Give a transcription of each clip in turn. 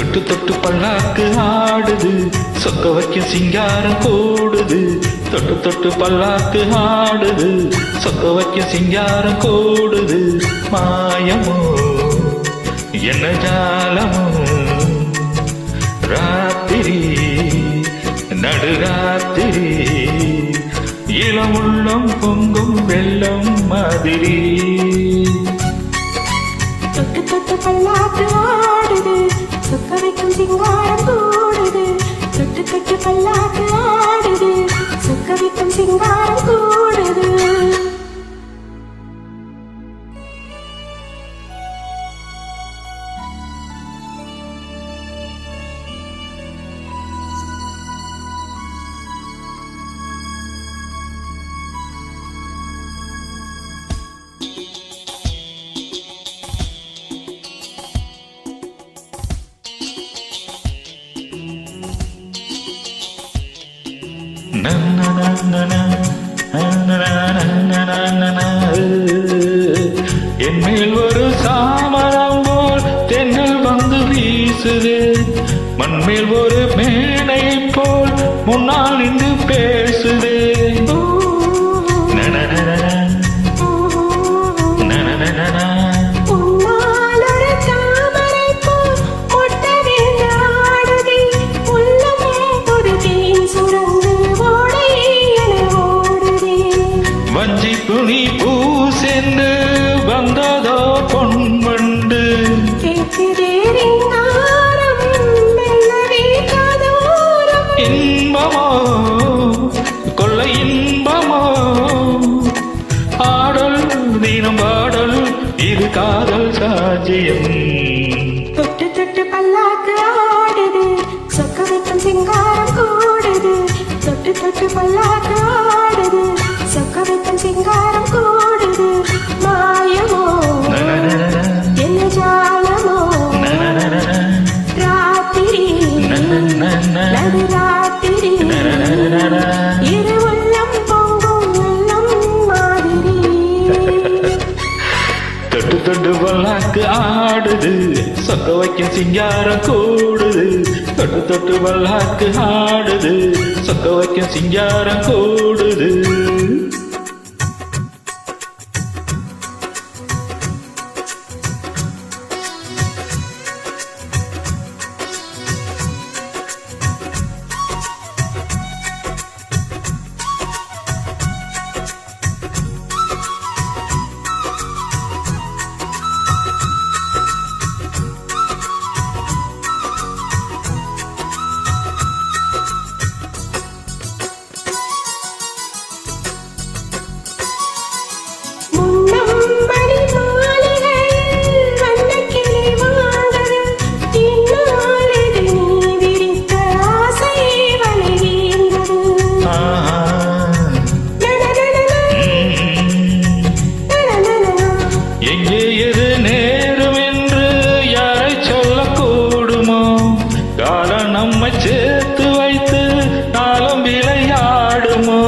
தொட்டு தொட்டு பல்லாக்கு ஆடுது, சொக்க வைக்க சிங்காரம் கூடுது. தொட்டு தொட்டு பல்லாக்கு ஆடுது, சொக்க வைக்க சிங்காரம் கூடுது. மாயமோ என்ன ஜாலமோ, ராத்திரி நடுராத்திரி இளம் உள்ளம் பொங்கும் வெள்ளம் மாதிரி. தொட்டு தொட்டு பல்லாக்கு ஆடுது, சொக்க வைக்கும் சிங்காரம் கூடுது. தொட்டு தொட்டு பல்லாக்கு ஆடுது, சொக்க வைக்கும் சிங்காரம் கூடுது. என்மேல் ஒரு சாமரம் போல் தென்னல் வந்து வீசுது, மண்மேல் ஒரு மேடை போல் முன்னால் நின்று பேசுது. வஞ்சி துணி பூ சென்று வந்ததோ பொன்வண்டு, இன்பமோ கொள்ளை இன்பமோ, ஆடல் தினம் பாடல் இது காதல் சாட்சியம். தொட்டு தொட்டு பல்லாக்கு ஆடுது, சொக்க வைக்கும் சிங்காரம் கூடுது. தொட்டு தொட்டு பல்லாக்கு ஆடுது, சொக்க வைக்கும் சிங்காரம் கூடுது. மாயமோ என்ன ஜாலமோ, ராத்திரி நடுராத்திரி இரு உள்ளம் பொங்கும் வெள்ளம் மாதிரி. தொட்டு தொட்டு பல்லாக்கு ஆடுது, சொக்க வைக்கும் சிங்காரம் கூடுது. தொட்டு தொட்டு பல்லாக்கு ஆடுது, சொக்க வைக்கும் சிங்காரம் கூடுது. எங்கே எது நேரும் என்று யாரை சொல்லக்கூடுமோ, காலம் நம்மை சேர்த்து வைத்து காலம் விளையாடுமோ.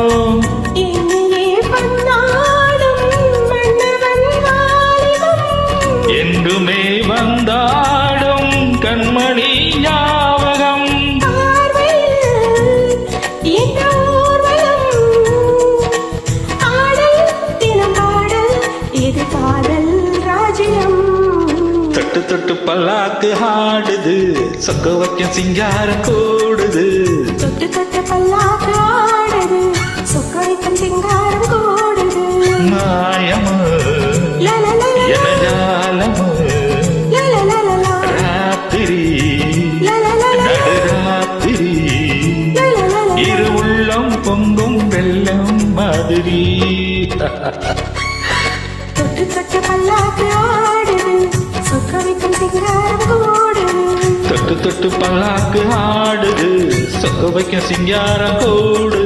என்றுமே வந்தாடும் கண்மணி ஞாபகம், தொட்டு தொட்டு பல்லாக்கு ஆடுது, சொக்க வைக்கும் சிங்காரம் கூடுது. தொட்டு தொட்டு பல்லாக்கு ஆடுது, சொக்க வைக்கும் சிங்காரம் கூடுது. மாயமோ என்ன ஜாலமோ, ராத்திரி நடுராத்திரி இரு உள்ளம் பொங்கும் வெள்ளம் மாதிரி. தொட்டு தொட்டு பல்லாக்கு ஆடுது, சொக்க வைக்கும் சிங்காரம் கூடுது. தொட்டு தொட்டு பல்லாக்கு ஆடுது, சொக்க வைக்கும் சிங்காரம் கூடுது.